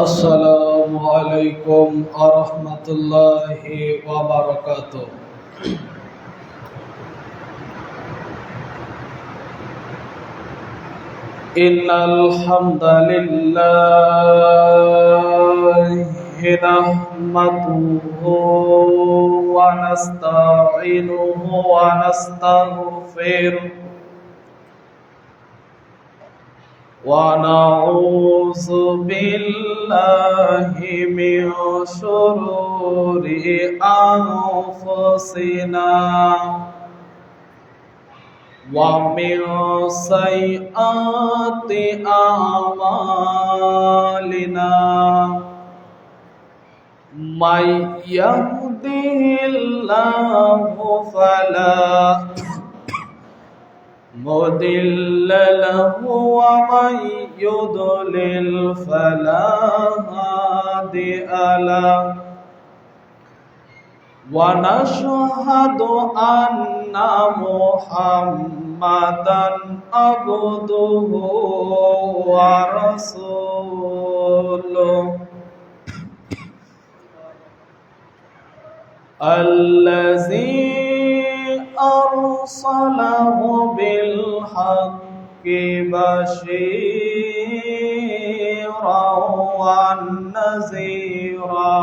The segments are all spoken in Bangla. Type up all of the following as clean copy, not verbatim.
আসসালামু আলাইকুম ওয়া রাহমাতুল্লাহি ওয়া বারাকাতুহু। ইন্নাল হামদালিল্লাহি নাহমাদুহু ওয়া নাস্তাঈনুহু ওয়া নাস্তাগফিরুহ ونعوذ بالله من شرور أنفسنا ومن سيئات أعمالنا من يهده الله فلا مضل له ومن يضلل فلا هادي له ونشهد أن محمدا عبده ورسوله الذي أرسله بالحق بشيرا ونذيرا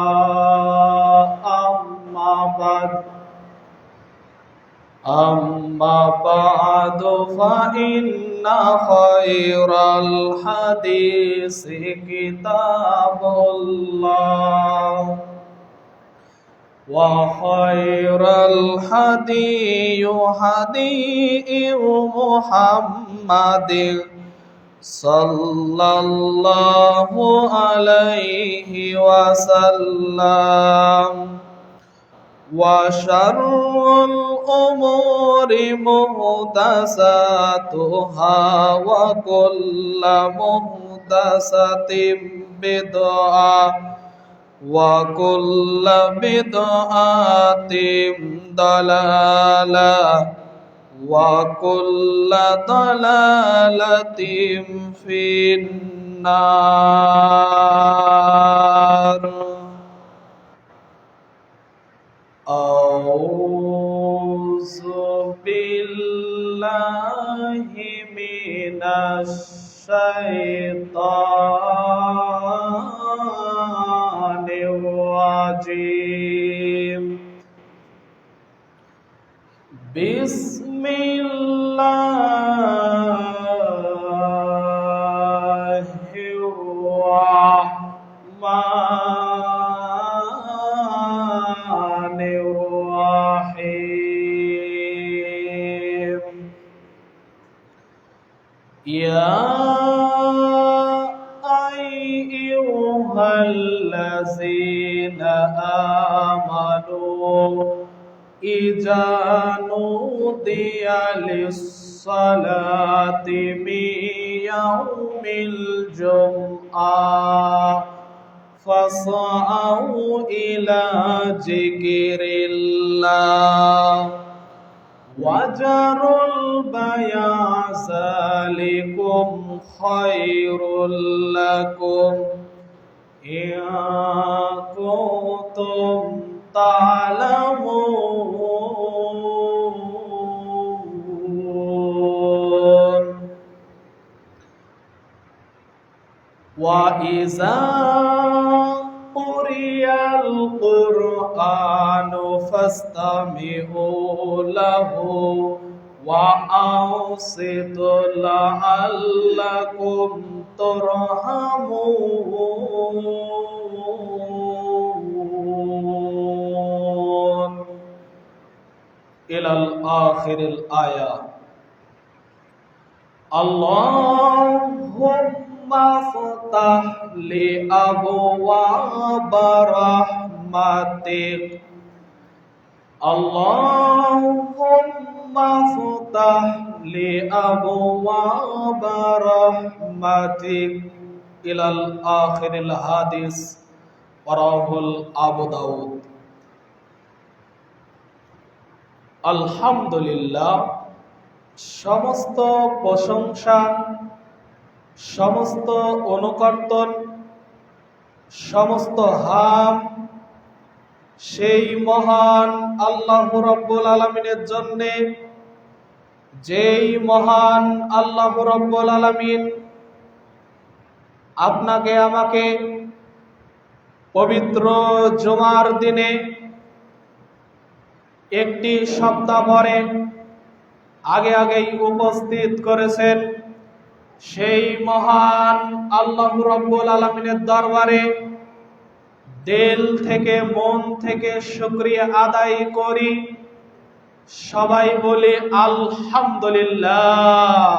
أما بعد فإن خير الحديث كتاب الله وخير الهدي هدي محمد صلى الله عليه وسلم وشر الأمور محدثاتها وكل محدثة بدعة وكل بدعة ضلالة وكل ضلالة في النار. أعوذ بالله من الشيطان الرجيم. بسم الله الرحمن الرحيم. يا أيها الذين آمنوا إذا نودي للصلاة من يوم الجمعة فاسعوا إلى ذكر الله وذروا البيع ذلكم خير لكم إن كنتم تعلمون. وإذا قرئ القرآن فاستمعوا له وأنصتوا لعلكم ترحمون إلى الآخر الآية. اللهم افتح لي أبواب رحمتك. اللهم افتح لي أبواب رحمتك إلى الآخر الحديث ورواه أبو داود. আলহামদুলিল্লাহ, সমস্ত প্রশংসা, সমস্ত অনুকর্তন সমস্ত হাম সেই মহান আল্লাহ রাব্বুল আলামিনের জন্যে, যেই মহান আল্লাহ রাব্বুল আলামিন আপনাকে আমাকে পবিত্র জুমার দিনে একটি সপ্তাহ পরে আগেই উপস্থিত করেছেন। সেই মহান আল্লাহ রাব্বুল আলামিনের দরবারে দিল থেকে, মন থেকে শুকরিয়া আদায় করি। সবাই বলি আলহামদুলিল্লাহ।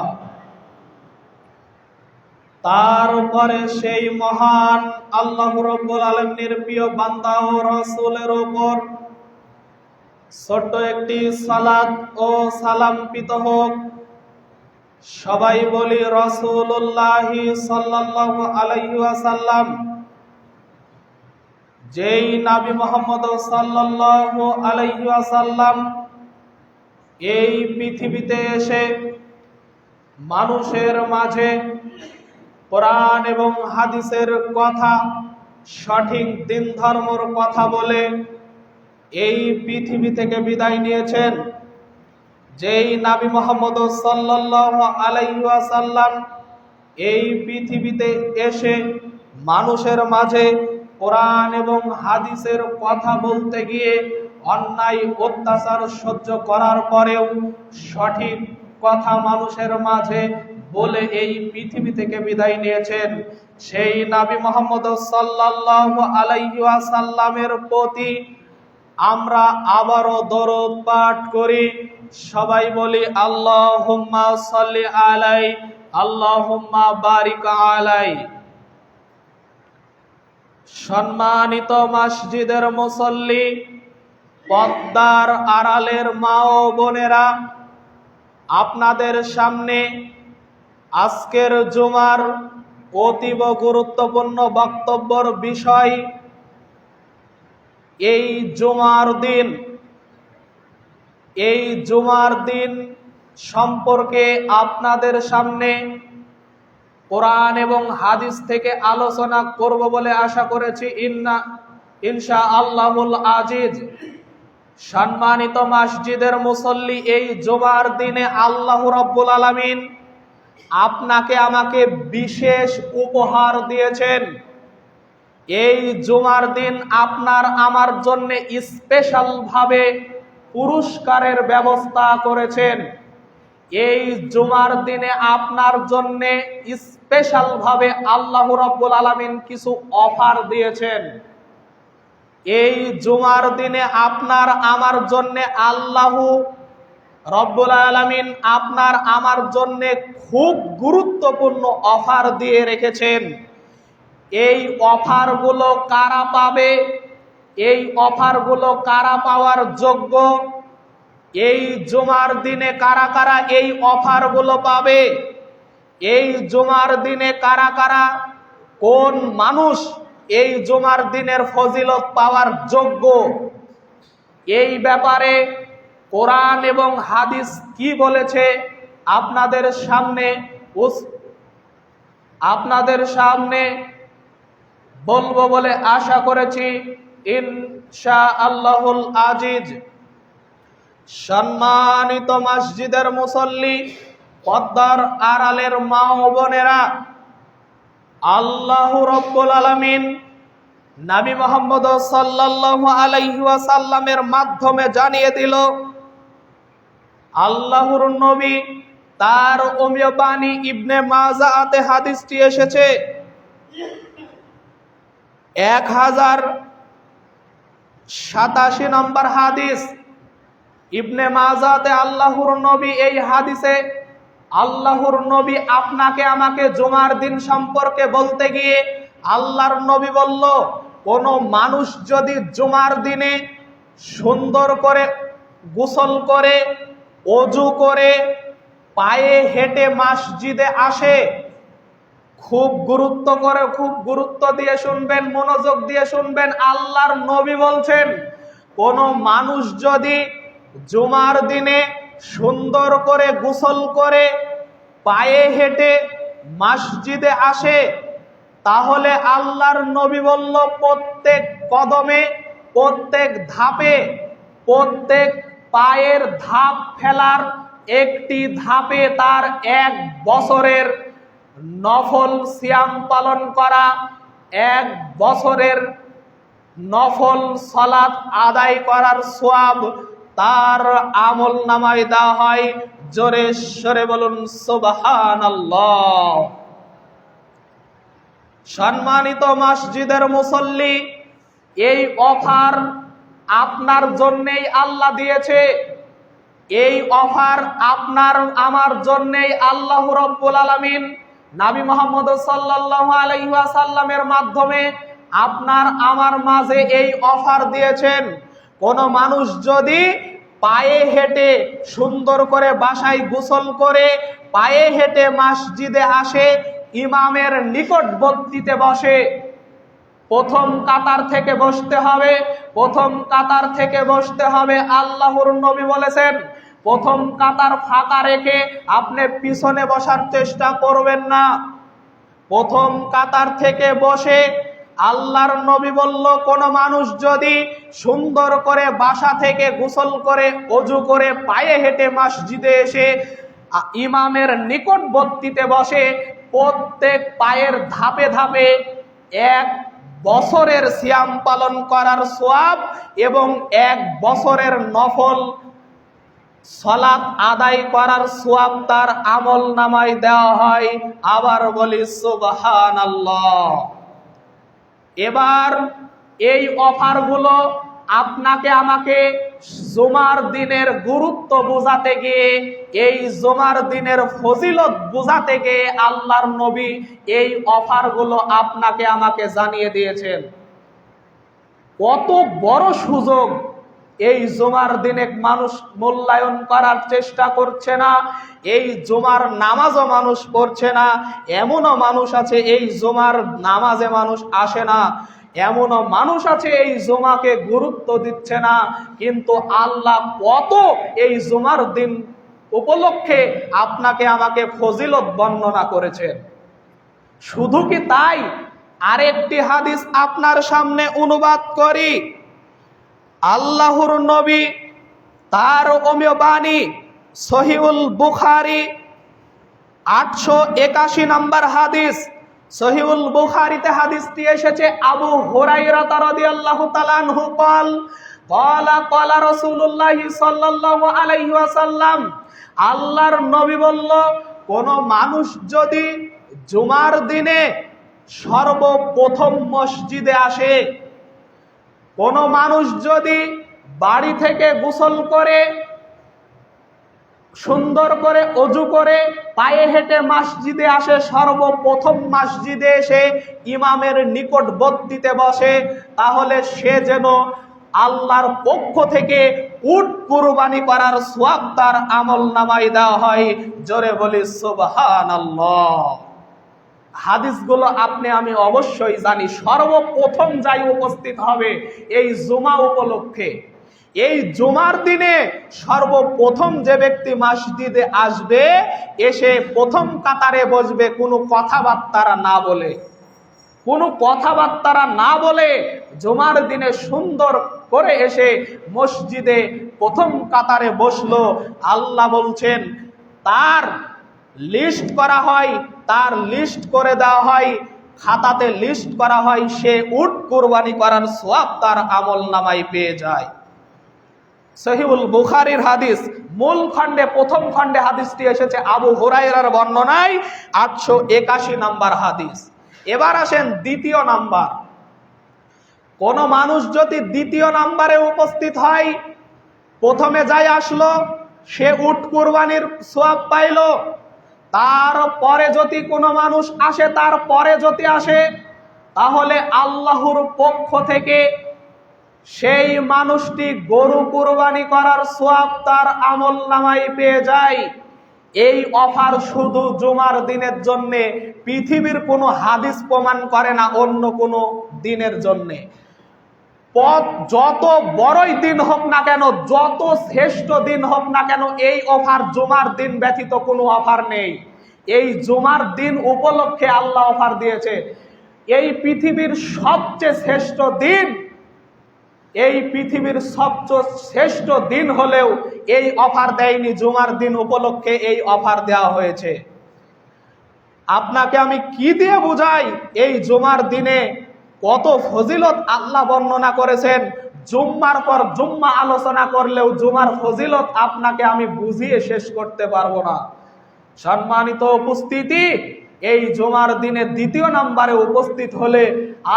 তারপরে সেই মহান আল্লাহ রাব্বুল আলামিনের প্রিয় বান্দা ও রাসূলের উপর ছোট্ট একটি সালাত ও সালাম পিত হোক। সবাই বলি রাসূলুল্লাহ সাল্লাল্লাহু আলাইহি ওয়াসাল্লাম। যেই নবী মুহাম্মদ সাল্লাল্লাহু আলাইহি ওয়াসাল্লাম এই পৃথিবীতে এসে মানুষের মাঝে কোরআন এবং হাদিসের কথা, সঠিক দিন ধর্মের কথা বলে এই পৃথিবী থেকে বিদায় নিয়েছেন। যেই নবী মুহাম্মদ সাল্লাল্লাহু আলাইহি ওয়াসাল্লাম এই পৃথিবীতে এসে মানুষের মাঝে কোরআন এবং হাদিসের কথা বলতে গিয়ে অন্যায় অত্যাচার সহ্য করার পরেও সঠিক কথা মানুষের মাঝে বলে এই পৃথিবী থেকে বিদায় নিয়েছেন। সেই নবী মুহাম্মদ সাল্লাল্লাহু আলাইহি ওয়াসাল্লামের প্রতি আমরা আবারও দরুদ পাঠ করি। সবাই বলি আল্লাহুম্মা সাল্লি আলাই, আল্লাহুম্মা বারিক আলাই। সম্মানিত মসজিদের মুসল্লি, পর্দার আড়ালের মা ও বোনেরা, আপনাদের সামনে আজকের জুমার অতীব গুরুত্বপূর্ণ বক্তব্যের বিষয় এই জুমার দিন সম্পর্কে আপনাদের সামনে কোরআন এবং হাদিস থেকে আলোচনা করব বলে আশা করেছি ইনশাআল্লাহুল আজিজ। সম্মানিত মসজিদের মুসল্লি, এই জুমার দিনে আল্লাহ রাব্বুল আলামিন আপনাকে আমাকে বিশেষ উপহার দিয়েছেন। এই জুমার দিন আপনার আমার জন্য স্পেশাল ভাবে পুরস্কারের ব্যবস্থা করেছেন। এই জুমার দিনে আপনার জন্য স্পেশাল ভাবে আল্লাহ রাব্বুল আলামিন কিছু অফার দিয়েছেন। এই জুমার দিনে আপনার আমার জন্য আল্লাহ রাব্বুল আলামিন আপনার আমার জন্য খুব গুরুত্বপূর্ণ অফার দিয়ে রেখেছেন। এই অফারগুলো কারা পাবে? এই অফারগুলো কারা পাওয়ার যোগ্য? এই জুমার দিনে কারা কারা এই অফারগুলো পাবে? এই জুমার দিনে কারা কারা, কোন মানুষ এই জুমার দিনের ফজিলত পাওয়ার যোগ্য? এই ব্যাপারে কোরআন এবং হাদিস কি বলেছে আপনাদের সামনে বলবো বলে আশা করেছি ইনশাআল্লাহুল আজিজ। সম্মানিত মসজিদের মুসল্লি, পর্দার আড়ালের মা ও বোনেরা, আল্লাহ রাব্বুল আলামিন নবী মুহাম্মদ সাল্লাল্লাহু আলাইহি ওয়াসাল্লামের মাধ্যমে জানিয়ে দিল, আল্লাহর নবী তার অমীয় বাণী ইবনে মাজাতে হাদিসটি এসেছে 1087 নম্বর হাদিস। ইবনে মাজাতে আল্লাহর নবী এই হাদিসে আল্লাহর নবী আপনাকে আমাকে জুমার দিন সম্পর্কে বলতে গিয়ে আল্লাহর নবী বলল, কোন মানুষ যদি জুমার দিনে সুন্দর করে গোসল করে, ওযু করে, পায়ে হেঁটে মসজিদে আসে, খুব গুরুত্ব দিয়ে শুনবেন, মনোযোগ দিয়ে শুনবেন। আল্লাহর নবী বলছেন, কোন মানুষ যদি জুমার দিনে সুন্দর করে গোসল করে পায়ে হেঁটে মসজিদে আসে, তাহলে আল্লাহর নবী বলল, প্রত্যেক কদমে, প্রত্যেক ধাপে, প্রত্যেক পায়ের ধাপ ফেলার একটি ধাপে তার 1 বছরের নফল সিয়াম পালন করা, 1 বছরের নফল সালাত আদায় করার সওয়াব তার আমল নামায় দেওয়া হয়। জোরে সরে বলুন সুবহানাল্লাহ। সম্মানিত মসজিদের মুসল্লি, এই অফার আপনার জন্যই আল্লাহ দিয়েছে। এই অফার আপনার আমার জন্যই আল্লাহ রাব্বুল আলামিন নবী মুহাম্মদ সাল্লাল্লাহু আলাইহি ওয়াসাল্লামের মাধ্যমে আপনার আমার মাঝে এই অফার দিয়েছেন। কোন মানুষ যদি পায়ে হেঁটে সুন্দর করে বাসায় গোসল করে পায়ে হেঁটে মসজিদে আসে, ইমামের নিকটবর্তীতে বসে, প্রথম কাতার থেকে বসতে হবে, প্রথম কাতার থেকে বসতে হবে। আল্লাহর নবী বলেছেন, প্রথম কাতার ফাঁকা রেখে আপনি পিছনে বসার চেষ্টা করবেন না। প্রথম কাতার থেকে বসে, আল্লাহর নবী বলল, কোন মানুষ যদি সুন্দর করে বাসা থেকে গোসল করে ওযু করে পায়ে হেঁটে মসজিদে এসে ইমামের নিকটবর্তীতে বসে, প্রত্যেক পায়ের ধাপে ধাপে 1 বছরের সিয়াম পালন করার সওয়াব এবং 1 বছরের নফল সালাত আদায় করার সওয়াব তার আমল নামায় দেওয়া হয়। আবার বলি সুবহানাল্লাহ। এবার এই অফারগুলো আপনাকে আমাকে জুমার দিনের গুরুত্ব বোঝাতে গিয়ে, এই জুমার দিনের ফজিলত বোঝাতে গিয়ে আল্লাহর নবী এই অফারগুলো আপনাকে আমাকে জানিয়ে দিয়েছেন। কত বড় সুযোগ! এই জুমার দিনে মানুষ মূল্যায়ন করার চেষ্টা করছে না, এই জুমার নামাজও মানুষ পড়ছে না। এমনও মানুষ আছে এই জুমার নামাজে মানুষ আসে না, এমনও মানুষ আছে এই জুমাকে গুরুত্ব দিচ্ছে না। কিন্তু আল্লাহ কত এই জুমার দিন উপলক্ষে আপনাকে আমাকে ফজিলত বর্ণনা করেছেন। শুধু কি তাই, আরেকটি হাদিস আপনার সামনে অনুবাদ করি। আল্লাহর নবী তার অমীয় বাণী সহিহুল বুখারী 881 নম্বর হাদিস, সহিহুল বুখারীতে হাদিসটি এসেছে, আবু হুরায়রা রাদিয়াল্লাহু তাআলা আনহু قال قال রাসূলুল্লাহ সাল্লাল্লাহু আলাইহি ওয়াসাল্লাম, আল্লাহর নবী বলল, কোন মানুষ যদি জুমার দিনে সর্বপ্রথম মসজিদে আসে, কোন মানুষ যদি বাড়ি থেকে গোসল করে সুন্দর করে ওযু করে পায়ে হেঁটে মসজিদে আসে, সর্বপ্রথম মসজিদে এসে ইমামের নিকটবর্তীতে বসে, তাহলে সে যেন আল্লাহর পক্ষ থেকে উট কুরবানি করার সওয়াব তার আমল নামায় দেওয়া হয়। জোরে বলি সুবহানাল্লাহ। হাদিসগুলো আপনি আমি অবশ্যই জানি। সর্বপ্রথম যাই উপস্থিত হবে এই জুমা উপলক্ষে, এই জুমার দিনে সর্বপ্রথম যে ব্যক্তি মসজিদে আসবে, এসে প্রথম কাতারে বসবে, কোনো কথাবার্তা না বলে, কোনো কথাবার্তা না বলে জুমার দিনে সুন্দর করে এসে মসজিদে প্রথম কাতারে বসলো। আল্লাহ বলছেন, তার লিস্ট করা হয়, তার লিস্ট করে দেওয়া হয়, খাতাতে লিস্ট করা হয়, সে উট কুরবানি করার সওয়াব তার আমল নামায় পেয়ে যায়। সহিহুল বুখারীর হাদিস, মূল খণ্ডে প্রথম খণ্ডে হাদিসটি এসেছে আবু হুরায়রার বর্ণনায়, 881 নম্বর হাদিস। এবার আসেন দ্বিতীয় নাম্বার। কোন মানুষ যদি দ্বিতীয় নাম্বারে উপস্থিত হয়, প্রথমে যাই আসলো সে উট কুরবানির সওয়াব পাইল, তারপরে যদি কোনো মানুষ আসে, তারপরে যদি আসে, তাহলে আল্লাহর পক্ষ থেকে সেই মানুষটি গরু কুরবানি করার সওয়াব তার আমল নামায় পেয়ে যায়। এই অফার শুধু জুমার দিনের জন্যে, পৃথিবীর কোনো হাদিস প্রমাণ করে না অন্য কোনো দিনের জন্যে। যত বড়ই দিন হোক না কেন, যত শ্রেষ্ঠ দিন হোক না কেন, এই অফার জুমার দিন ব্যতীত কোনো অফার নেই। এই জুমার দিন উপলক্ষে আল্লাহ অফার দিয়েছে। এই পৃথিবীর সবচেয়ে শ্রেষ্ঠ দিন, এই পৃথিবীর সবচেয়ে শ্রেষ্ঠ দিন হলেও এই অফার দেয়নি। জুমার দিন উপলক্ষে এই অফার দেওয়া হয়েছে। আপনাকে আমি কি দিয়ে বুঝাই এই জুমার দিনে কত ফজিলত আল্লাহ বর্ণনা করেছেন। জুম্মার পর জুম্মা আলোচনা করলেও জুমার ফজিলত আপনাকে আমি বুঝিয়ে শেষ করতে পারবো না। সম্মানিত উপস্থিতি, এই জুমার দিনে দ্বিতীয় নম্বরে উপস্থিত হলে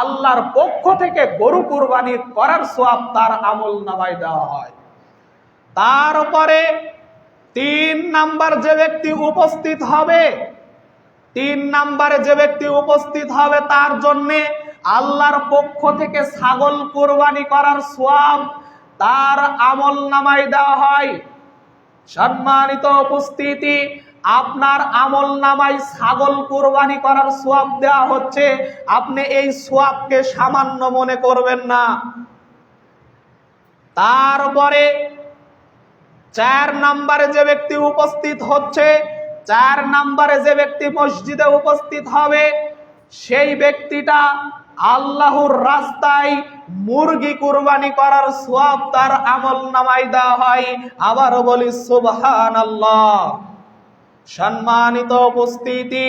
আল্লাহর পক্ষ থেকে গরু কুরবানি করার সওয়াব তার আমল নামায় দেওয়া হয়। তারপরে 3 নাম্বার যে ব্যক্তি উপস্থিত হবে, 3 নাম্বারে যে ব্যক্তি উপস্থিত হবে তার জন্য আল্লাহর পক্ষ থেকে ছাগল কুরবানি করার সওয়াব তার আমল নামায় দেওয়া হয়। সম্মানিত উপস্থিতি, আপনার আমল নামায় ছাগল কুরবানি করার সওয়াব দেওয়া হচ্ছে, আপনি এই সওয়াবকে সামান্য মনে করবেন না। তারপরে 4 নম্বরে যে ব্যক্তি উপস্থিত হচ্ছে, 4 নম্বরে যে ব্যক্তি মসজিদে উপস্থিত হবে, সেই ব্যক্তিটা আল্লাহর রাস্তায় মুরগি কুরবানি করার সওয়াব তার আমল নামায় দেওয়া হয়। আবারও বলি সুবহানাল্লাহ। সম্মানিত উপস্থিতি,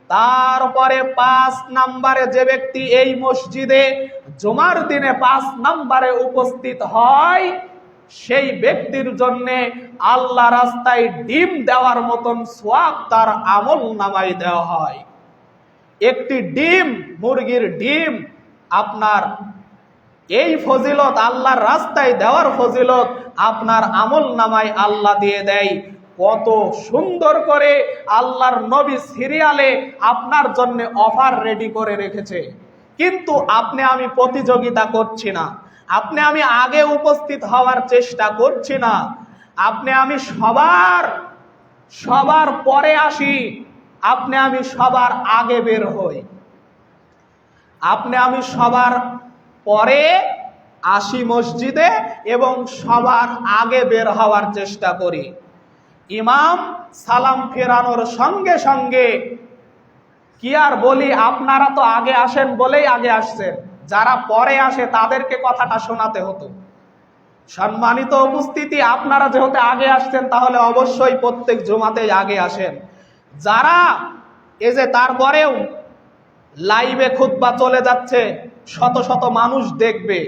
তারপরে 5 নম্বরে যে ব্যক্তি এই মসজিদে জুমার দিনে 5 নম্বরে উপস্থিত হয়, সেই ব্যক্তির জন্য আল্লাহ রাস্তায় ডিম দেওয়ার মতন সওয়াব তার আমল নামায় দেওয়া হয়। একটি ডিম, মুরগির ডিম, আপনার এই ফজিলত আল্লাহর রাস্তায় দেওয়ার ফজিলত আপনার আমল নামায় আল্লাহ দিয়ে দেয়। কত সুন্দর করে আল্লাহর নবী সিরিয়ালে আপনার জন্য অফার রেডি করে রেখেছে। কিন্তু আপনি আমি প্রতিযোগিতা করছি না, আপনি আমি আগে উপস্থিত হওয়ার চেষ্টা করছি না, আপনি আমি সবার পরে আসি, আপনি আমি সবার আগে বের হই। আপনি আমি সবার পরে আসি মসজিদে এবং সবার আগে বের হওয়ার চেষ্টা করি। ইমাম সালাম ফেরানোর সঙ্গে সঙ্গে কি আর বলি, আপনারা তো আগে আসেন বলেই আগে আসছেন, যারা পরে আসে তাদেরকে কথাটা শোনাতে হতো। সম্মানিত উপস্থিতি, আপনারা যেহেতু আগে আসছেন তাহলে অবশ্যই প্রত্যেক জুমাতেই আগে আসেন। যারা এই যে তারপরেও লাইভে খুতবা চলে যাচ্ছে, শত শত মানুষ দেখবে,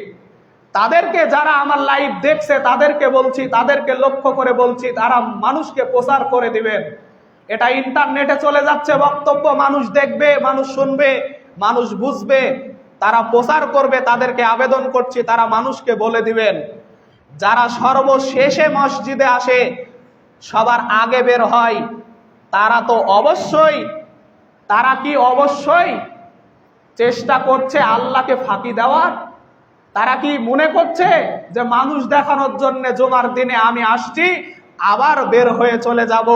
তাদেরকে, যারা আমার লাইভ দেখছে তাদেরকে বলছি, তাদেরকে লক্ষ্য করে বলছি, তারা মানুষকে প্রচার করে দিবেন। এটা ইন্টারনেটে চলে যাচ্ছে বক্তব্য, মানুষ দেখবে, মানুষ শুনবে, মানুষ বুঝবে, তারা প্রচার করবে। তাদেরকে আবেদন করছি তারা মানুষকে বলে দিবেন। যারা সর্বশেষে মসজিদে আসে, সবার আগে বের হয়, তারা তো অবশ্যই, তারা কি অবশ্যই চেষ্টা করছে আল্লাহকে ফাঁকি দেওয়ার? তারা কি মনে করছে যে মানুষ দেখানোর জন্য জুমার দিনে আমি আসছি আবার বের হয়ে চলে যাব?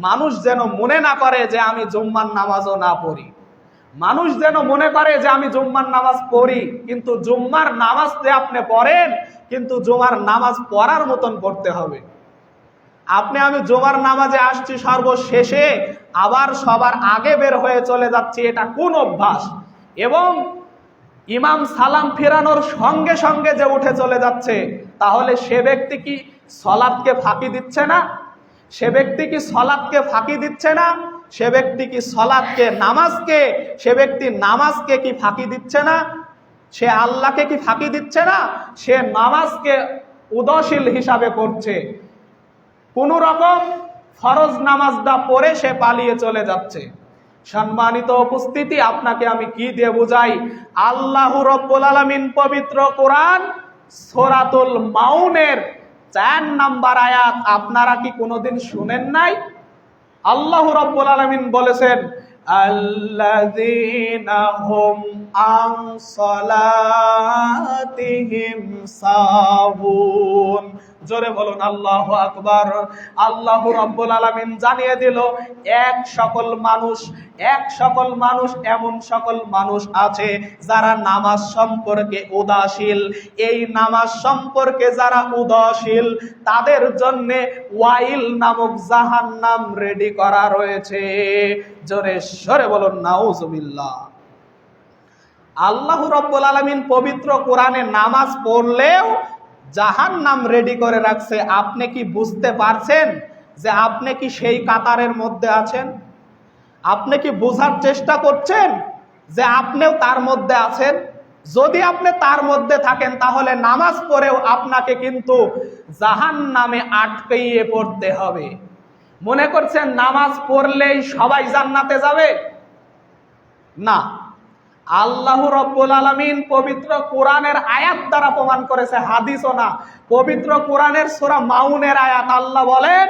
মানুষ যেন মনে না করে যে আমি জুম্মার নামাজও না পড়ি, মানুষ যেন মনে করে যে আমি জুম্মার নামাজ পড়ি, কিন্তু জুম্মার নামাজ যে আপনি পড়েন, কিন্তু জুমার নামাজ পড়ার মতন পড়তে হবে। আপনি আমি জুমার নামাজে আসছি সর্বশেষে, আবার সবার আগে বের হয়ে চলে যাচ্ছি, এটা কোন অভ্যাস? এবং ইমাম সালাম ফেরানোর সঙ্গে সঙ্গে যে উঠে চলে যাচ্ছে, তাহলে সে ব্যক্তি কি সলাতকে ফাঁকি দিচ্ছে না? সে ব্যক্তি কি সলাতকে ফাঁকি দিচ্ছে না? সে ব্যক্তি কি সলাতকে, নামাজকে, সে ব্যক্তি নামাজকে কি ফাঁকি দিচ্ছে না? সে আল্লাহকে কি ফাঁকি দিচ্ছে না? সে নামাজকে উদাসীন হিসাবে করছে, কোন রকম ফরজ নামাজটা পড়ে সে পালিয়ে চলে যাচ্ছে। সম্মানিত উপস্থিতি, আপনাকে আমি কি দিয়ে বুঝাই? আল্লাহ রাব্বুল আলামিন পবিত্র কোরআন সূরাতুল মাউনের 4 নম্বর আয়াত আপনারা কি কোনোদিন শুনেন নাই? আল্লাহ রাব্বুল আলামিন বলেছেন, আল্লাযীনা হুম আন সালাতিহিম সাহুন। জোরে বলুন আল্লাহু আকবার। আল্লাহ রাব্বুল আলামিন জানিয়ে দিল, এক সকল মানুষ, এমন সকল মানুষ আছে যারা নামাজ সম্পর্কে উদাসীন। এই নামাজ সম্পর্কে যারা উদাসীন, তাদের জন্য ওয়াইল নামক জাহান্নাম রেডি করা রয়েছে। জোরে সরে বলুন নাউজুবিল্লাহ। আল্লাহ রাব্বুল আলামিন পবিত্র কোরআনে নামাজ পড়লেও জাহান্নাম রেডি করে রাখছে। আপনি কি বুঝতে পারছেন যে আপনি কি সেই কাতারের মধ্যে আছেন? আপনি কি বোঝার চেষ্টা করছেন যে আপনিও তার মধ্যে আছেন? যদি আপনি তার মধ্যে থাকেন তাহলে নামাজ পড়েও আপনাকে কিন্তু জাহান্নামে আটকাইয়ে পড়তে হবে। মনে করছেন নামাজ পড়লেই সবাই জান্নাতে যাবে? না, আল্লাহ রাব্বুল আলামিন পবিত্র কোরআনের আয়াত দ্বারা প্রমাণ করেছে, হাদিসও না, পবিত্র কোরআনের সূরা মাউনের আয়াত। আল্লাহ বলেন,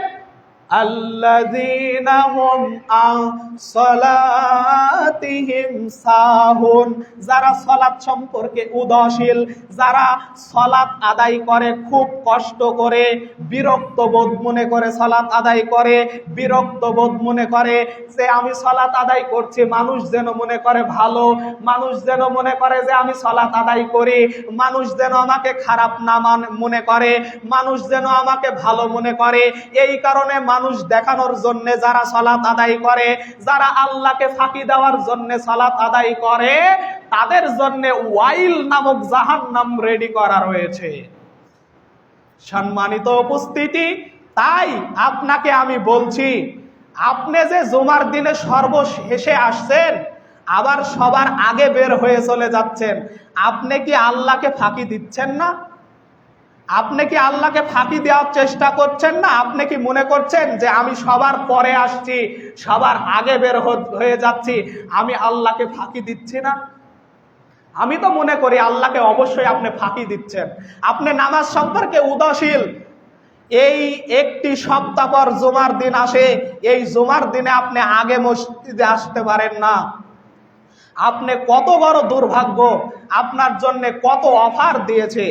আল্লাযীনা হুম আন সালাতিহিম সাহুন, যারা সালাত সম্পর্কে উদাসীন, যারা সালাত আদায় করে খুব কষ্ট করে, বিরক্ত বোধ মনে করে সালাত আদায় করে, বিরক্ত বোধ মনে করে যে আমি সালাত আদায় করছি, মানুষ যেন মনে করে ভালো, মানুষ যেন মনে করে যে আমি সালাত আদায় করি, মানুষ যেন আমাকে খারাপ না মনে করে, মানুষ যেন আমাকে ভালো মনে করে। এই কারণে মানুষ দেখানোর জন্য যারা সালাত আদায় করে, যারা আল্লাহকে ফাঁকি দেওয়ার জন্য সালাত আদায় করে, তাদের জন্য ওয়াইল নামক জাহান্নাম রেডি করা রয়েছে। সম্মানিত উপস্থিতি, তাই আপনাকে আমি বলছি, আপনি যে জুমার দিনে সর্বশেষে আসছেন আবার সবার আগে বের হয়ে চলে যাচ্ছেন, আপনি কি আল্লাহকে ফাঁকি দিচ্ছেন না? আপনি কি আল্লাহকে ফাঁকি দেওয়ার চেষ্টা করছেন না? আপনি কি মনে করছেন যে আমি সবার পরে আসছি, সবার আগে বের হয়ে যাচ্ছি, আমি আল্লাহকে ফাঁকি দিচ্ছি না? আমি তো মনে করি আল্লাহকে অবশ্যই আপনি ফাঁকি দিচ্ছেন। আপনি নামাজ সম্পর্কে উদাসীন। এই একটি সপ্তাহ পর জুমার দিন আসে, এই জুমার দিনে আপনি আগে মসজিদে আসতে পারেন না। আপনি কত বড় দুর্ভাগ্য! আপনার জন্য কত অফার দিয়েছে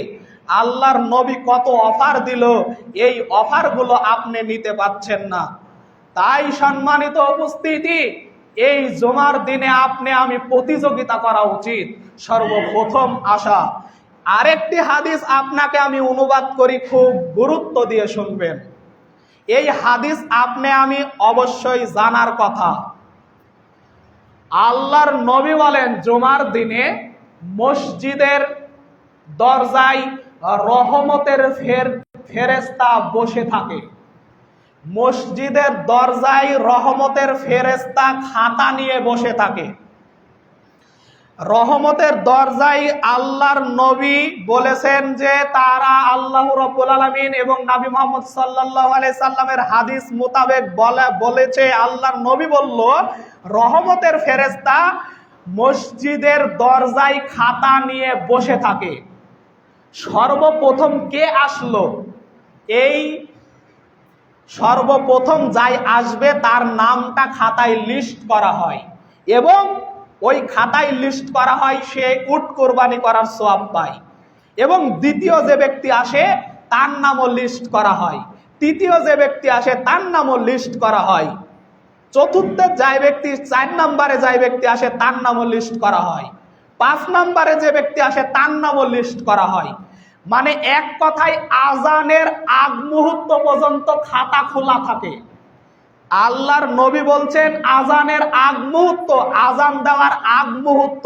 আল্লাহর নবী, কত অফার দিল, এই অফারগুলো আপনি নিতে পাচ্ছেন না। তাই সম্মানিত উপস্থিতি, এই জুমার দিনে আপনি আমি প্রতিযোগিতা করা উচিত, সর্বপ্রথম আসা। আরেকটি হাদিস আপনাকে আমি অনুবাদ করি, খুব গুরুত্ব দিয়ে শুনবেন। এই হাদিস আপনি আমি অবশ্যই জানার কথা। আল্লাহর নবী বলেন, জুমার দিনে মসজিদের দরজায় রহমতের ফেরেশতা বসে থাকে। মসজিদের দরজায় রহমতের ফেরেশতা খাতা নিয়ে বসে থাকে। রহমতের দরজায় আল্লাহর নবী বলেছেন যে তারা আল্লাহ রাব্বুল আলামিন এবং নবী মুহাম্মদ সাল্লাল্লাহু আলাইহি সাল্লামের হাদিস মোতাবেক বলেছে, আল্লাহর নবী বলল, রহমতের ফেরেশতা মসজিদের দরজায় খাতা নিয়ে বসে থাকে। সর্বপ্রথম কে আসলো? এই সর্বপ্রথম যাই আসবে তার নামটা খাতায় লিস্ট করা হয় এবং ওই খাতায় লিস্ট করা হয়, সে উট কোরবানি করার সওয়াব পায়। এবং দ্বিতীয় যে ব্যক্তি আসে তার নামও লিস্ট করা হয়, তৃতীয় যে ব্যক্তি আসে তার নামও লিস্ট করা হয়, চতুর্থে যাই ব্যক্তি, 4 নম্বরে যাই ব্যক্তি আসে তার নামও লিস্ট করা হয়, 5 নম্বরে যে ব্যক্তি আসে তার নামও লিস্ট করা হয়। মানে এক কথায় আজানের আগ মুহূর্ত পর্যন্ত খাতা খোলা থাকে। আল্লাহর নবী বলছেন, আজানের আগ মুহূর্ত, আজান দেওয়ার আগ মুহূর্ত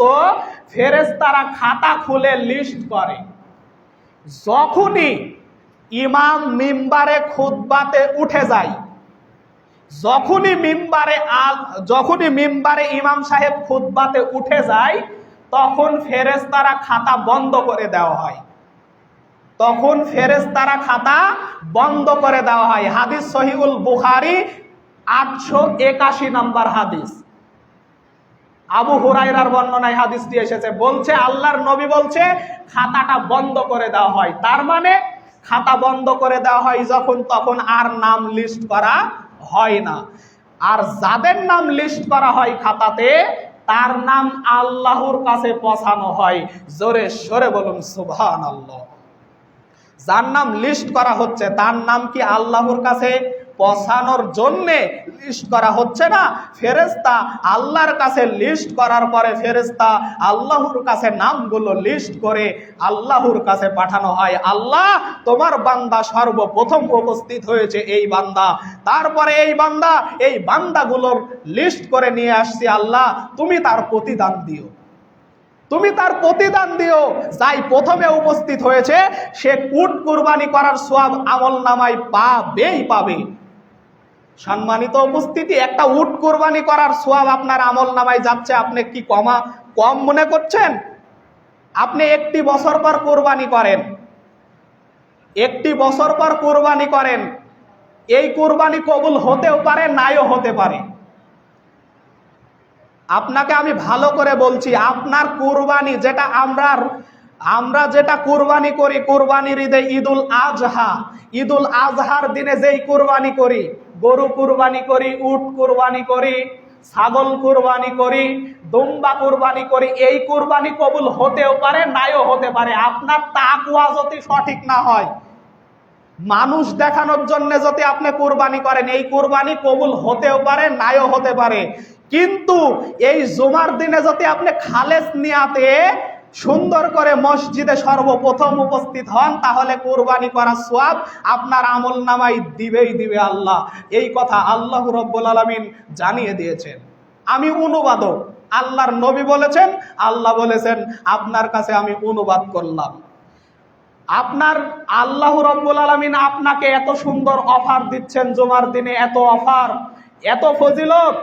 ফেরেশতারা খাতা খুলে লিস্ট করে। যখনই ইমাম মিম্বারে খুতবাতে উঠে যায়, যখনই মিম্বারে ইমাম সাহেব খুতবাতে উঠে যায়, তখন ফেরেশতারা খাতা বন্ধ করে দেওয়া হয়। তখন ফেরেশতারা খাতা বন্ধ করে দেওয়া হয়। হাদিস সহিহুল বুখারী 881 নম্বর হাদিস। আবু হুরায়রার বর্ণনায় হাদিসটি এসেছে। বলছে, আল্লাহর নবী বলছে খাতাটা বন্ধ করে দেওয়া হয়। তার মানে খাতা বন্ধ করে দেওয়া হয় যখন, তখন আর নাম লিস্ট করা হয় না। আর যাদের নাম লিস্ট করা হয় খাতাতে, তার নাম আল্লাহর কাছে পৌঁছানো হয়। জোরে সরে বলুন সুবহানাল্লাহ। যার নাম লিস্ট করা হচ্ছে তার নাম কি আল্লাহর কাছে পৌঁছানোর জন্য লিস্ট করা হচ্ছে না? ফেরেশতা আল্লাহর কাছে লিস্ট করার পরে ফেরেশতা আল্লাহর কাছে নামগুলো লিস্ট করে আল্লাহর কাছে পাঠানো হয়। আল্লাহ, তোমার বান্দা সর্বপ্রথম উপস্থিত হয়েছে এই বান্দা, তারপরে এই বান্দাগুলোর লিস্ট করে নিয়ে আসছি, আল্লাহ তুমি তার প্রতিদান দিও। তুমি তার প্রতিদান দিও। যাই প্রথমে উপস্থিত হয়েছে সে উট কুরবানি করার সওয়াব আমলনামায় পাবেই পাবে। সম্মানিত উপস্থিতি, একটা উট কুরবানি করার সওয়াব আপনার আমলনামায় যাচ্ছে, আপনি কি কম মনে করছেন? আপনি একটি বছর পর কুরবানি করেন, একটি বছর পর কুরবানি করেন, এই কুরবানি কবুল হতেও পারে, নাও হতে পারে। আপনাকে আমি ভালো করে বলছি, আপনার কুরবানি যেটা আমরা যেটা কুরবানি করি, কুরবানির ঈদে ঈদুল আজহা, ঈদুল আজহার দিনে যেই কুরবানি করি, গরু কুরবানি করি, উট কুরবানি করি, ছাগল কুরবানি করি, দুম্বা কুরবানি করি, এই কুরবানি কবুল হতেও পারে, নাও হতে পারে। আপনার তাকওয়া যদি সঠিক না হয়, মানুষ দেখানোর জন্য যদি আপনি কুরবানি করেন, এই কুরবানি কবুল হতেও পারে, নাও হতে পারে। কিন্তু এই জুমার দিনে যদি আপনি খালেস নিয়াতে সুন্দর করে মসজিদে সর্বপ্রথম উপস্থিত হন, তাহলে কুরবানি করার সওয়াব আপনার আমলনামায় দিবেই দিবে আল্লাহ। এই কথা আল্লাহ রাব্বুল আলামিন জানিয়ে দিয়েছেন। আমি অনুবাদক, আল্লাহর নবী বলেছেন, আল্লাহ বলেছেন, আপনার কাছে আমি অনুবাদ করলাম। আপনার আল্লাহ রাব্বুল আলামিন আপনাকে এত সুন্দর অফার দিচ্ছেন জুমার দিনে, এত অফার, এত ফজিলত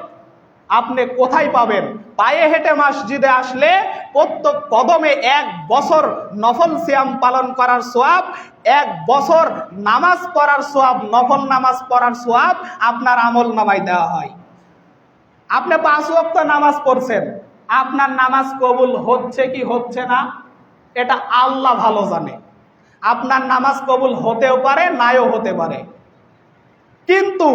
আপনি কোথায় পাবেন? পায়ে হেঁটে মসজিদে আসলে প্রত্যেক কদমে 1 বছর নফল সিয়াম পালন করার সওয়াব, 1 বছর নামাজ পড়ার সওয়াব, নফল নামাজ পড়ার সওয়াব আপনার আমলনামায় দেওয়া হয়। আপনি 5 ওয়াক্ত নামাজ পড়ছেন, আপনার নামাজ কবুল হচ্ছে কি হচ্ছে না এটা আল্লাহ ভালো জানে। আপনার নামাজ কবুল হতেও পারে, নাও হতে পারে। কিন্তু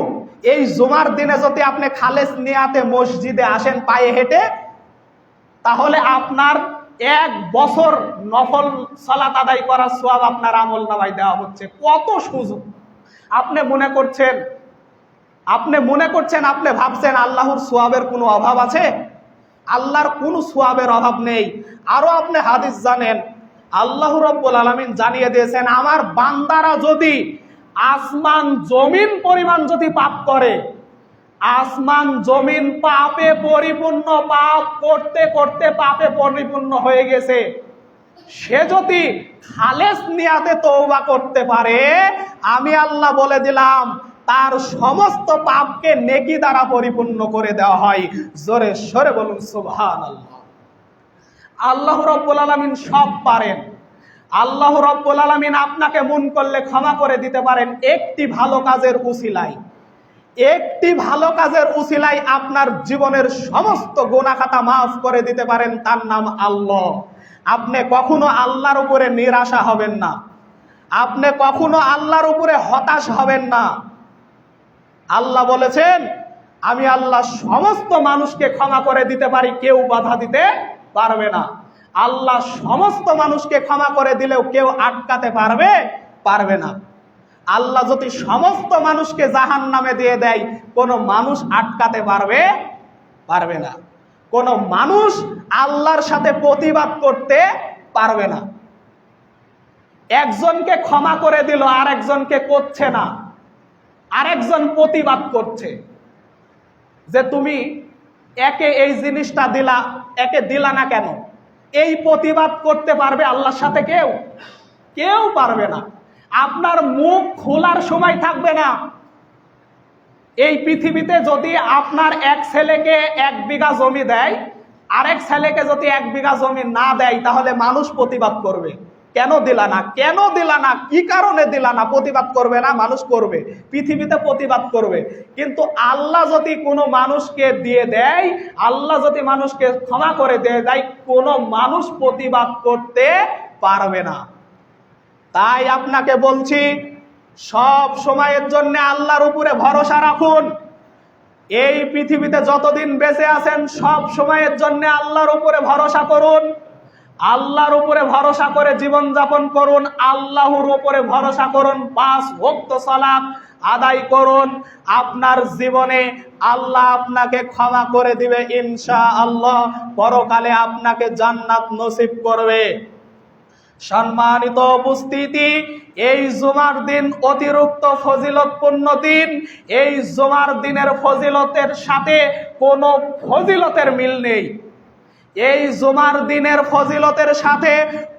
এই জুমার দিনে যদি আপনি খালেস নিয়াতে মসজিদে আসেন পায়ে হেঁটে, তাহলে আপনার 1 বছর নফল সালাত আদায় করার সওয়াব আপনার আমলনামায় দেওয়া হচ্ছে। কত সুযোগ! আপনি মনে করছেন, আপনি ভাবছেন আল্লাহর সওয়াবের কোনো অভাব আছে? আল্লাহর কোনো সওয়াবের অভাব নেই। আরো আপনি হাদিস জানেন, আল্লাহ রাব্বুল আলামিন জানিয়ে দিয়েছেন, আমার বান্দারা যদি আসমান জমিন পরিমাণ যদি পাপ করে, আসমান জমিন পাপে পরিপূর্ণ, পাপ করতে করতে পাপে পরিপূর্ণ হয়ে গেছে, সে যদি খালেস নিয়াতে তওবা করতে পারে, আমি আল্লাহ বলে দিলাম তার সমস্ত পাপকে নেকি দ্বারা পরিপূর্ণ করে দেওয়া হয়। জোরে সরে বলুন সুবহানাল্লাহ। আল্লাহ রাব্বুল আলামিন সব পারেন। আল্লাহ রাব্বুল আলামিন আপনাকে মন করলে ক্ষমা করে দিতে পারেন একটি ভালো কাজের উসিলায়। একটি ভালো কাজের উসিলায় আপনার জীবনের সমস্ত গুনাহ খাতা মাফ করে দিতে পারেন, তার নাম আল্লাহ। আপনি কখনো আল্লাহর উপরে নিরাশা হবেন না, আপনি কখনো আল্লাহর উপরে হতাশ হবেন না। আল্লাহ বলেছেন, আমি আল্লাহ সমস্ত মানুষকে ক্ষমা করে দিতে পারি, কেউ বাধা দিতে পারবে না। আল্লাহ সমস্ত মানুষকে ক্ষমা করে দিলেও কেউ আটকাতে পারবে না। আল্লাহ যদি সমস্ত মানুষকে জাহান্নামে দিয়ে দেয়, কোনো মানুষ আটকাতে পারবে না। কোনো মানুষ আল্লাহর সাথে প্রতিবাদ করতে পারবে না। একজনকে ক্ষমা করে দিল, আরেকজনকে করছে না, আরেকজন প্রতিবাদ করছে যে তুমি একে এই জিনিসটা দিলা, একে দিলা না কেন? এই প্রতিবাদ করতে পারবে আল্লাহর সাথে? কেউ পারবে না। আপনার মুখ খোলার সময় থাকবে না। এই পৃথিবীতে যদি আপনার এক ছেলেকে 1 বিঘা জমি দেয়, আরেক ছেলেকে যদি 1 বিঘা জমি না দেয়, তাহলে মানুষ প্রতিবাদ করবে, কেন দিলা না, কেন দিলা না, কি কারণে দিলা না? প্রতিবাদ করবে না? মানুষ করবে, পৃথিবীতে প্রতিবাদ করবে। কিন্তু আল্লাহ যদি কোনো মানুষকে দিয়ে দেয়, আল্লাহ যদি মানুষকে ক্ষমা করে দিয়ে দেয়, কোনো মানুষ প্রতিবাদ করতে পারবে না। তাই আপনাকে বলছি, সব সময়ের জন্য আল্লাহর উপরে ভরসা রাখুন। এই পৃথিবীতে যতদিন বেঁচে আছেন, সব সময়ের জন্য আল্লাহর উপরে ভরসা করুন। আল্লাহর উপরে ভরসা করে জীবন যাপন করুন। আল্লাহর উপরে ভরসা করুন, 5 ওয়াক্ত সালাত আদায় করুন। আপনার জীবনে আল্লাহ আপনাকে ক্ষমা করে দিবে ইনশাআল্লাহ। পরকালে আপনাকে জান্নাত নসিব করবে। সম্মানিত উপস্থিতি, এই জুমার দিন অতিরিক্ত ফজিলতপূর্ণ দিন। এই জুমার দিনের ফজিলতের সাথে কোনো ফজিলতের মিল নেই। এই জুমার দিনের ফজিলতের সাথে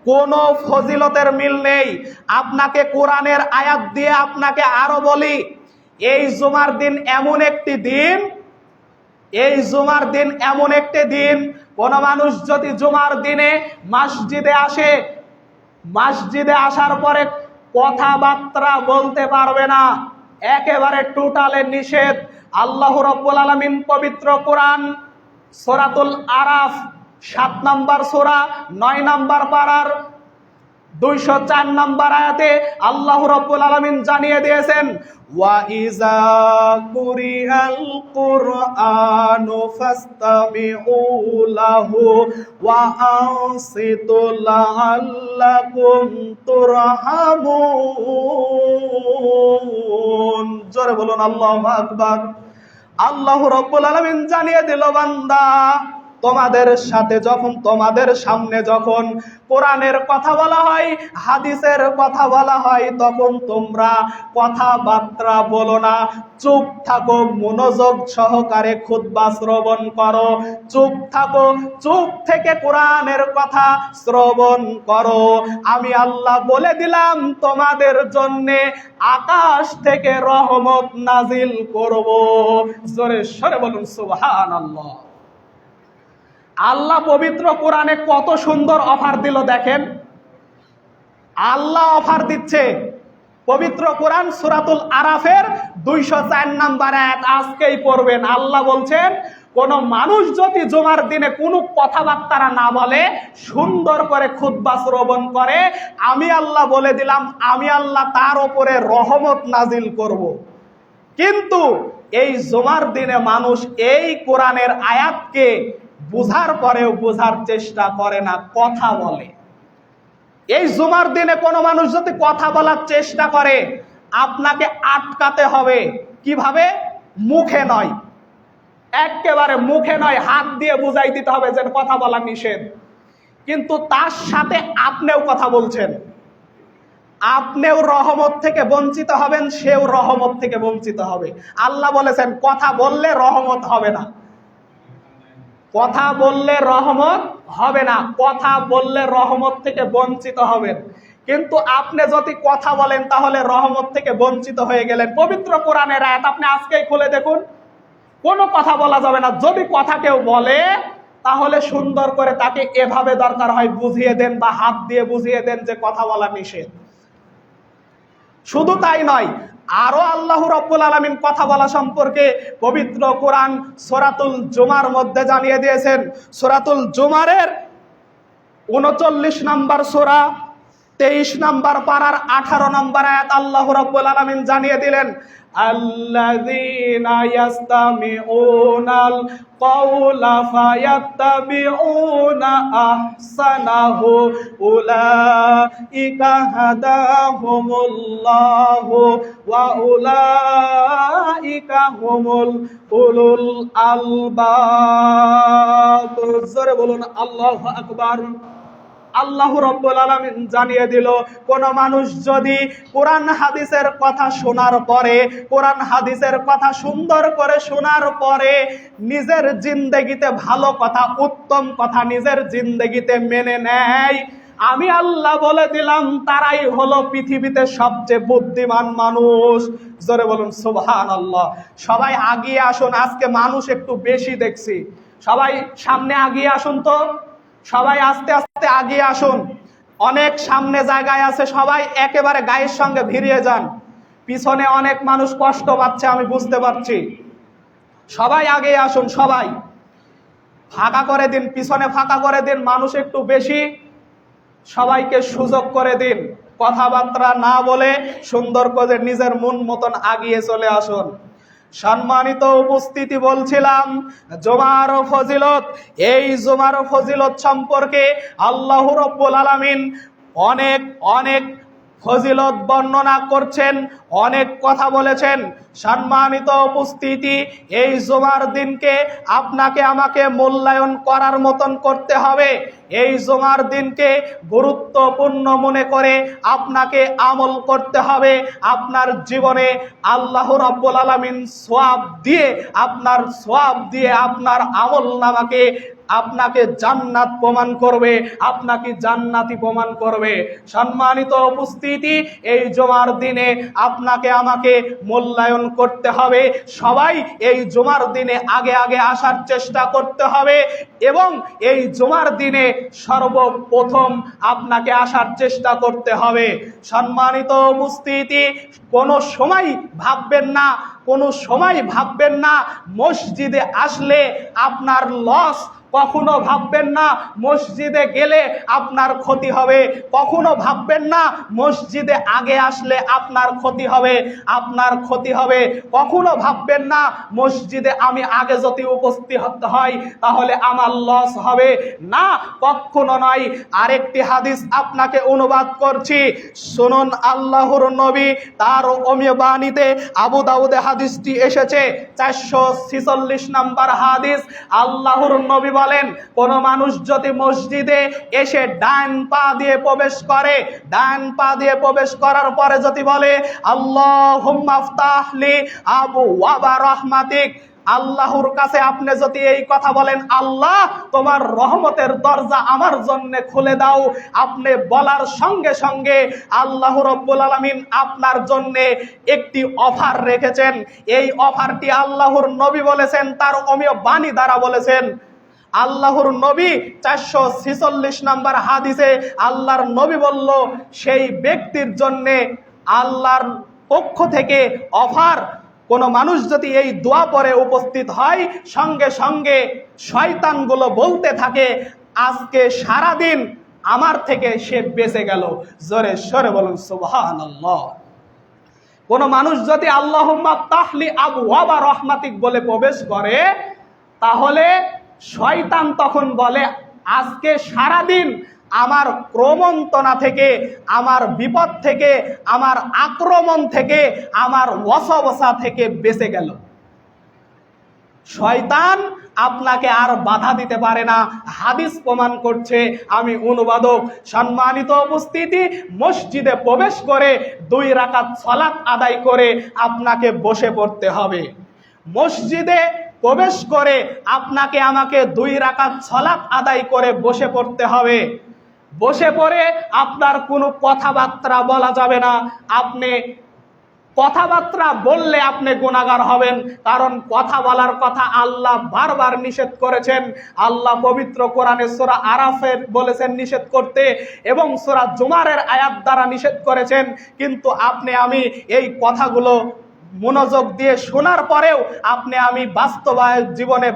কোনো ফজিলতের মিল নেই। আপনাকে কোরআনের আয়াত দিয়ে আপনাকে আরো বলি, এই জুমার দিন এমন একটি দিন, এই জুমার দিন এমন একটি দিন, কোন মানুষ যদি জুমার দিনে মসজিদে আসে, মসজিদে আসার পরে কথাবার্তা বলতে পারবে না, একেবারে টোটালে নিষেধ। আল্লাহ রাব্বুল আলামিন পবিত্র কোরআন সূরাতুল আরাফ 7 নম্বর সূরা 9 নম্বর পারার 204 নম্বর আয়াতে আল্লাহ রাব্বুল আলামিন জানিয়ে দিয়েছেন, ওয়া ইযা কুরিআল কুরআনু ফাসতামিউ লাহু ওয়া আনসিতু লাআল্লাকুম তুরহামুন। জোরে বলুন আল্লাহু আকবার। আল্লাহ রাব্বুল আলামিন জানিয়ে দিল, বান্দা তোমাদের সাথে যখন, তোমাদের সামনে যখন কোরআনের কথা বলা হয়, হাদিসের কথা বলা হয়, তখন তোমরা কথাবার্তা বলো না, চুপ থাকো, মনোযোগ সহকারে খুতবা শ্রবণ করো, চুপ থাকো, চুপ থেকে কোরআনের কথা শ্রবণ করো। আমি আল্লাহ বলে দিলাম তোমাদের জন্যে আকাশ থেকে রহমত নাজিল করব। জোরে সরে বলুন সুবহানাল্লাহ। আল্লাহ পবিত্র কোরআনে কত সুন্দর অফার দিল দেখেন। আল্লাহ অফার দিচ্ছে, পবিত্র কোরআন সূরাতুল আরাফের 204 নম্বর আয়াত আজকেই পড়বেন। আল্লাহ বলছেন, কোন মানুষ যদি জুমার দিনে কোনো কথাবার্তা না বলে, সুন্দর করে খুতবা শ্রবণ করে, আমি আল্লাহ বলে দিলাম আমি আল্লাহ তার উপরে রহমত নাজিল করব। কিন্তু এই জুমার দিনে মানুষ এই কোরআনের আয়াতকে বুঝার পরেও বোঝার চেষ্টা করে না, কথা বলে। এই জুমার দিনে কোনো মানুষ যদি কথা বলার চেষ্টা করে, আপনাকে আটকাতে হবে। কিভাবে? মুখে নয়, একেবারে মুখে নয়, হাত দিয়ে বুঝাই দিতে হবে যে কথা বলা নিষেধ। কিন্তু তার সাথে আপনিও কথা বলছেন, আপনিও রহমত থেকে বঞ্চিত হবেন, সেও রহমত থেকে বঞ্চিত হবে। আল্লাহ বলেছেন কথা বললে রহমত হবে না, কথা বললে রহমত হবে না, কথা বললে রহমত থেকে বঞ্চিত হবেন। কিন্তু আপনি যদি কথা বলেন তাহলে রহমত থেকে বঞ্চিত হয়ে গেলেন। পবিত্র কোরআনের আয়াত আপনি আজকেই খুলে দেখুন, কোনো কথা বলা যাবে না। যদি কথা কেউ বলে তাহলে সুন্দর করে তাকে এভাবে দরকার হয় বুঝিয়ে দেন, বা হাত দিয়ে বুঝিয়ে দেন যে কথা বলা নিষেধ। শুধু তাই নয়, আরো আল্লাহ রাব্বুল আলামিন কথা বলা সম্পর্কে পবিত্র কোরআন সূরাতুল জুমার মধ্যে জানিয়ে দিয়েছেন। সূরাতুল জুমারের 39 নম্বর সূরা 23 নম্বর পারার 18 নম্বর আয়াত আল্লাহ রাব্বুল আলামিন জানিয়ে দিলেন, আল্লাযীনা ইয়াস্তামিউনাল কাওলা ফায়াত্তাবিউনা আহসানাহু উলাইকা হাদাহুমুল্লাহু ওয়া উলাইকা হুমুল উলুল আলবাব। জোরে বলুন আল্লাহু আকবার। আল্লাহ রাব্বুল আলামিন জানিয়ে দিল, কোন মানুষ যদি কোরআন হাদিসের কথা শোনার পরে, কোরআন হাদিসের কথা সুন্দর করে শোনার পরে নিজের জিন্দেগিতে ভালো কথা, উত্তম কথা নিজের জিন্দেগিতে মেনে নেয়, আমি আল্লাহ বলে দিলাম তারাই হলো পৃথিবীতে সবচেয়ে বুদ্ধিমান মানুষ। জোরে বলুন সুবহানাল্লাহ। সবাই আগিয়ে আসুন, আজকে মানুষ একটু বেশি দেখছি। সবাই সামনে আগিয়ে আসুন তো, সবাই আস্তে আস্তে আগিয়ে আসুন। অনেক সামনে জায়গায় আছে, সবাই একেবারে গায়ের সঙ্গে ভিড়িয়ে যান। পিছনে অনেক মানুষ কষ্ট পাচ্ছে, আমি বুঝতে পারছি। সবাই আগে আসুন, সবাই ফাঁকা করে দিন, পিছনে ফাঁকা করে দিন, মানুষ একটু বেশি, সবাইকে সুযোগ করে দিন। কথাবার্তা না বলে সুন্দর করে নিজের মন মতন আগিয়ে চলে আসুন। সম্মানিত উপস্থিতি, বলছিলাম জুমার ফজিলত। এই জুমার ফজিলত সম্পর্কে আল্লাহ রাব্বুল আলামিন অনেক অনেক ফজিলত বর্ণনা করছেন, অনেক কথা বলেছেন। সম্মানিত উপস্থিতি, এই জুমার দিনকে আপনাকে আমাকে মূল্যায়ন করার মতন করতে হবে। এই জুমার দিনকে গুরুত্বপূর্ণ মনে করে আপনাকে আমল করতে হবে। আপনার জীবনে আল্লাহ রাব্বুল আলামিন সওয়াব দিয়ে, আপনার সওয়াব দিয়ে আপনার আমল নামাকে আপনাকে জান্নাত প্রমাণ করবে, আপনাকে জান্নাতি প্রমাণ করবে। সম্মানিত উপস্থিতি, এই জুমার দিনে আপনাকে আমাকে মূল্যায়ন করতে হবে। সবাই এই জুমার দিনে আগে আগে আসার চেষ্টা করতে হবে এবং এই জুমার দিনে সর্বপ্রথম আপনাকে আসার চেষ্টা করতে হবে। সম্মানিত উপস্থিতি, কোনো সময় ভাববেন না মসজিদে আসলে আপনার লস, কখনো ভাববেন না মসজিদে গেলে আপনার ক্ষতি হবে, কখনো ভাববেন না মসজিদে আগে আসলে আপনার ক্ষতি হবে, কখনো ভাববেন না মসজিদে আমি আগে যদি উপস্থিত হয় তাহলে আমার লস হবে, না, কখনো নয়। আরেকটি হাদিস আপনাকে অনুবাদ করছি, শুনুন। আল্লাহর নবী তার অমীয় বাণীতে, আবু দাউদে হাদিসটি এসেছে, 446 নম্বর হাদিস। আল্লাহর নবী বলেন, কোন মানুষ যদি মসজিদে এসে ডান পা দিয়ে প্রবেশ করার পরে যদি বলে আল্লাহুম্মা আফতাহলি আবওয়াবা রাহমাতিক, আল্লাহর কাছে আপনি যদি এই কথা বলেন, আল্লাহ তোমার রহমতের দরজা আমার জন্য খুলে দাও, আপনি বলার সঙ্গে সঙ্গে আল্লাহ রাব্বুল আলামিন আপনার জন্য একটি অফার রেখেছেন। এই অফারটি আল্লাহর নবী বলেছেন, তার অমীয় বাণী দ্বারা বলেছেন। আল্লাহর নবী 446 নম্বর হাদিসে আল্লাহর নবী বলল, সেই ব্যক্তির জন্য আল্লাহর পক্ষ থেকে অফার, কোন মানুষ যদি এই দোয়া পরে উপস্থিত হয়, সঙ্গে সঙ্গে শয়তানগুলো বলতে থাকে, আজকে সারাদিন আমার থেকে সে বেঁচে গেল। জোরে সরে বলুন সুবহানাল্লাহ। কোন মানুষ যদি আল্লাহুম্মা আফতাহলি আবওয়াবা রাহমাতিক বলে প্রবেশ করে, তাহলে শয়তান তখন বলে, আজকে সারাদিন আমার ক্রমন্তনা থেকে, আমার বিপদ থেকে, আমার আক্রমণ থেকে, আমার ওয়াসওয়াসা থেকে বেঁচে গেল। শয়তান আপনাকে আর বাধা দিতে পারে না। হাদিস প্রমাণ করছে, আমি অনুবাদক। সম্মানিত উপস্থিতি, মসজিদে প্রবেশ করে 2 রাকাত সালাত আদায় করে আপনাকে বসে পড়তে হবে। মসজিদে প্রবেশ করে আপনাকে আমাকে 2 রাকাত সালাত আদায় করে বসে পড়তে হবে। বসে পড়ে আপনার কোনো কথাবার্তা বলা যাবে না। আপনি কথাবার্তা বললে আপনি গুনাহগার হবেন, কারণ কথা বলার কথা আল্লাহ বারবার নিষেধ করেছেন। আল্লাহ পবিত্র কোরআনে সূরা আরাফে বলেছেন নিষেধ করতে, এবং সূরা জুমারের আয়াত দ্বারা নিষেধ করেছেন। কিন্তু আপনি আমি এই কথাগুলো মনোযোগ দিয়ে শোনার পরেও আপনি আমি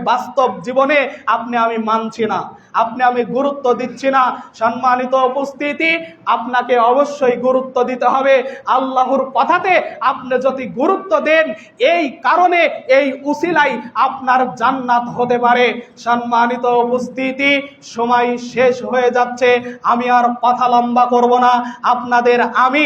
বাস্তব জীবনে আপনি আমি মানছি না, আপনি আমি গুরুত্ব দিচ্ছি না। সম্মানিত উপস্থিতি, আপনাকে অবশ্যই গুরুত্ব দিতে হবে। আল্লাহর কথাতে আপনি যদি গুরুত্ব দেন, এই কারণে এই উসিলাই আপনার জান্নাত হতে পারে। সম্মানিত উপস্থিতি, সময় শেষ হয়ে যাচ্ছে, আমি আর কথা লম্বা করব না। আপনাদের আমি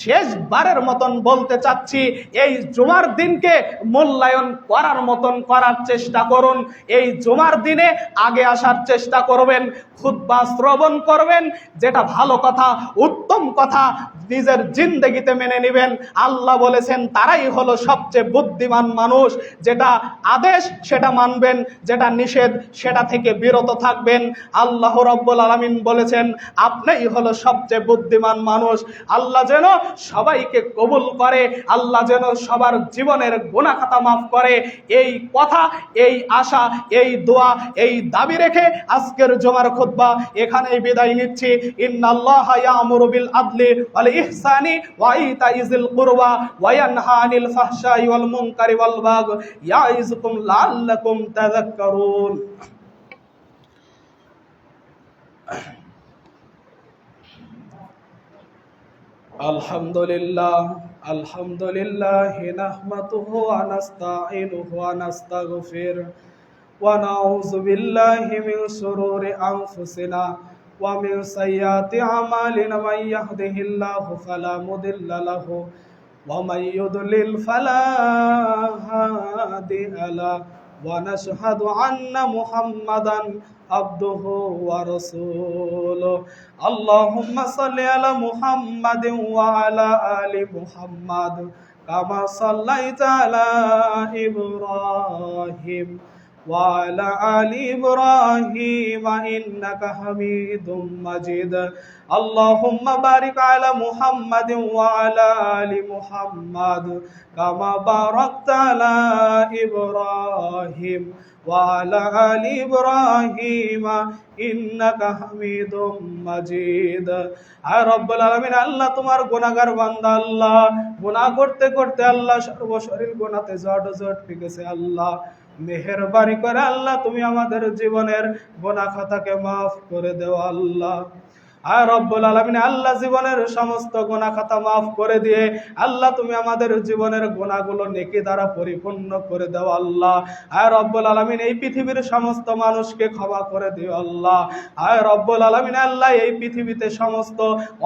শেষবারের মতন বলতে চাচ্ছি, এই জুমার দিনকে মূল্যায়ন করার মতন করার চেষ্টা করুন। এই জুমার দিনে আগে আসার চেষ্টা করবেন, খুতবা শ্রবণ করবেন, যেটা ভালো কথা, উত্তম কথা নিজের জিন্দেগিতে মেনে নেবেন। আল্লাহ বলেছেন তারাই হলো সবচেয়ে বুদ্ধিমান মানুষ। যেটা আদেশ সেটা মানবেন, যেটা নিষেধ সেটা থেকে বিরত থাকবেন। আল্লাহ রাব্বুল আলামিন বলেছেন আপনিই হলো সবচেয়ে বুদ্ধিমান মানুষ। আল্লাহ যেন সবাইকে কবুল করে, আল্লাহ যেন সবার জীবনের গুনাহ খাতা মাফ করে, এই কথা, এই আশা, এই দোয়া, এই দাবি রেখে আজকের জুমার খুতবা এখানেই বিদায় নিচ্ছি। ইন্নাল্লাহা ইয়ামুরু বিল আদলি ওয়াল ইহসানি ওয়া ইতাইজিল কুরবা ওয়া ইয়ানহা আনিল ফাহশাই ওয়াল মুনকারি ওয়াল বাগই ইয়াইজুকুম লাআল্লাকুম তাযাক্কারুন। আলহামদুলিল্লাহ নাহমাদুহু ওয়া নাস্তাঈনুহু ওয়া নাস্তাগফিরুহু ওয়া নাউযু বিল্লাহি মিন শুরুরি আনফুসিনা ওয়া মিন সাইয়্যাতি আমালিনা মান ইয়াহদিহিল্লাহু ফালা মুদিল্লা লাহু ওয়া মান ইউদ্লিল ফালা হাদিয়া লাহু ওয়া নাশহাদু আন্না মুহাম্মাদান আবদুহু ওয়া রাসূলুহু। আল্লাহুম্মা সাল্লি আলা মুহাম্মাদিন ওয়া আলা আলি মুহাম্মাদ কামা সাল্লাইতা আলা ইব্রাহিম وعلى آل إبراهيم إنك حميد مجيد اللهم بارك على محمد وعلى آل محمد كما باركت على إبراهيم وعلى آل إبراهيم إنك حميد مجيد আয় রব্বুল আলামিন আল্লাহ তোমার গুনাহগার বান্দা আল্লাহ গুনাহ করতে করতে আল্লাহ সর্বশরীর গুনাহতে জট গেছে আল্লাহ মেহেরবানি করে আল্লাহ তুমি আমাদের জীবনের গুনাহ খাতাকে maaf করে দাও আল্লাহ আয় রব্বুল আলামিন আল্লাহ জীবনের সমস্ত গুনাহ খাতা maaf করে দিয়ে আল্লাহ তুমি আমাদের জীবনের গুনাহগুলো নেকি দ্বারা পরিপূর্ণ করে দাও আল্লাহ আয় রব্বুল আলামিন এই পৃথিবীর সমস্ত মানুষকে ক্ষমা করে দিও আল্লাহ আয় রব্বুল আলামিন আল্লাহ এই পৃথিবীতে সমস্ত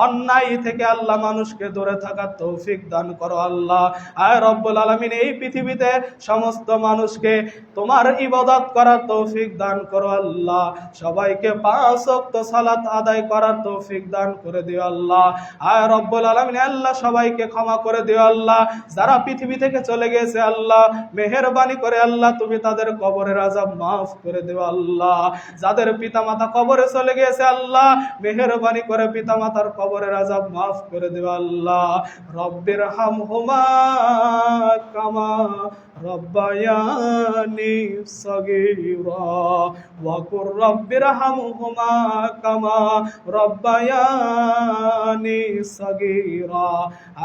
অন্যায় থেকে আল্লাহ মানুষকে দূরে থাকার তৌফিক দান করো আল্লাহ আয় রব্বুল আলামিন এই পৃথিবীতে সমস্ত মানুষকে তোমার ইবাদত করার তৌফিক দান করো আল্লাহ সবাইকে 5 ওয়াক্ত সালাত আদায় করার তৌফিক দান করে দিও আল্লাহ আয় রব্বুল আলামিন আল্লাহ সবাইকে ক্ষমা করে দিও আল্লাহ যারা পৃথিবী থেকে চলে গেছে আল্লাহ মেহেরবানি করে আল্লাহ তুমি তাদের কবরের আযাব maaf করে দিও আল্লাহ যাদের পিতামাতা কবরে চলে গেছে আল্লাহ মেহেরবানি করে পিতামাতার কবরের আযাব maaf করে দিও আল্লাহ রব্বির হামহুমা কামা রব্বায়ানি সগীরা ওয়া কুর রব্বির হামহুমা কামা রব্বায়ানি সগীরা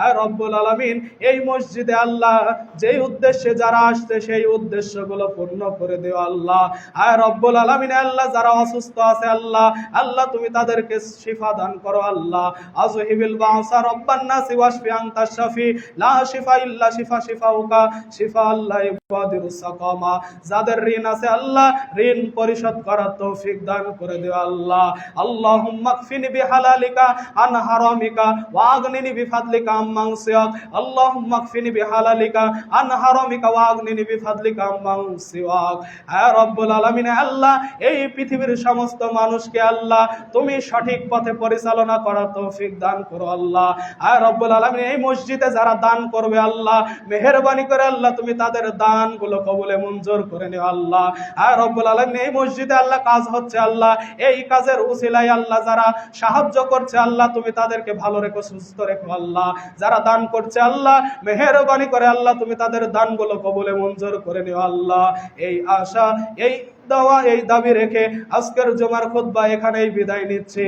আয় রব্বুল আলামিন এই মসজিদে আল্লাহ যেই উদ্দেশ্যে যারা আসছে সেই উদ্দেশ্যগুলো পূর্ণ করে দিও আল্লাহ আয় রব্বুল আলামিন আল্লাহ যারা অসুস্থ আছে আল্লাহ আল্লাহ তুমি তাদেরকে শিফা দান করো আল্লাহ আযহিবিল বাসা রব্বান নাসি ওয়াশফি আনতা শাফি লা শিফা ইল্লা শিফাউকা শিফা আল্লাহ ইবাদিরুস সাকামা যাদের ঋণ আছে আল্লাহ ঋণ পরিশোধ করার তৌফিক দান করে দিও আল্লাহ আল্লাহুম্মা কফিনি বিহালালিকা আন হারামিকা ওয়া আগনিনি বিফাদলিকা আম্মান সিওয়াক আল্লাহুম্মা কফিনি বিহালালিকা আন হারামিকা ওয়া আগনিনি বিফাদলিকা আম্মান সিওয়াক হে রব্বুল আলামিন আল্লাহ এই পৃথিবীর সমস্ত মানুষকে আল্লাহ তুমি সঠিক পথে পরিচালনা করার তৌফিক দান করো আল্লাহ হে রব্বুল আলামিন এই মসজিদে যারা দান করবে আল্লাহ মেহেরবানি করে আল্লাহ তুমি তাদের দানগুলো কবুলে মঞ্জুর করে নিও আল্লাহ হে রব্বুল আলামিন এই মসজিদে আল্লাহ কাজ হচ্ছে আল্লাহ এই কাজের উসিলায় আল্লাহ যারা সাহায্য করছে আল্লাহ তুমি তাদেরকে ভালো রেখো সুস্থ রেখো আল্লাহ যারা দান করছে আল্লাহ মেহেরবানি করে আল্লাহ তুমি তাদের দানগুলো কবুলে মঞ্জুর করে নিও আল্লাহ এই আশা এই দাওয়া এই দাবি রেখে আজকের জুমার খুতবা এখানেই বিদায় নিচ্ছি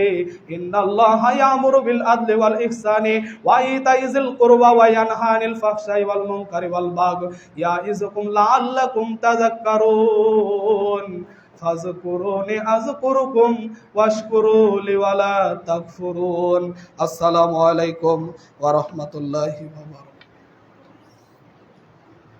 ইন্নাল্লাহা ইয়ামুরু বিল আদলি ওয়াল ইহসানি ওয়া ইতাইজিল কুরবা ওয়া ইয়ানহা আনিল ফাহশাই ওয়াল মুনকারি ওয়াল বাগ ইয়াইজুকুম লাআল্লাকুম তাযাক্কারুন ফাযকুরুনি আযকুরুকুম ওয়াশকুরুলি ওয়া লা তাকফুরুন আসসালামু আলাইকুম ওয়া রাহমাতুল্লাহি ওয়া বারাকাতুহু।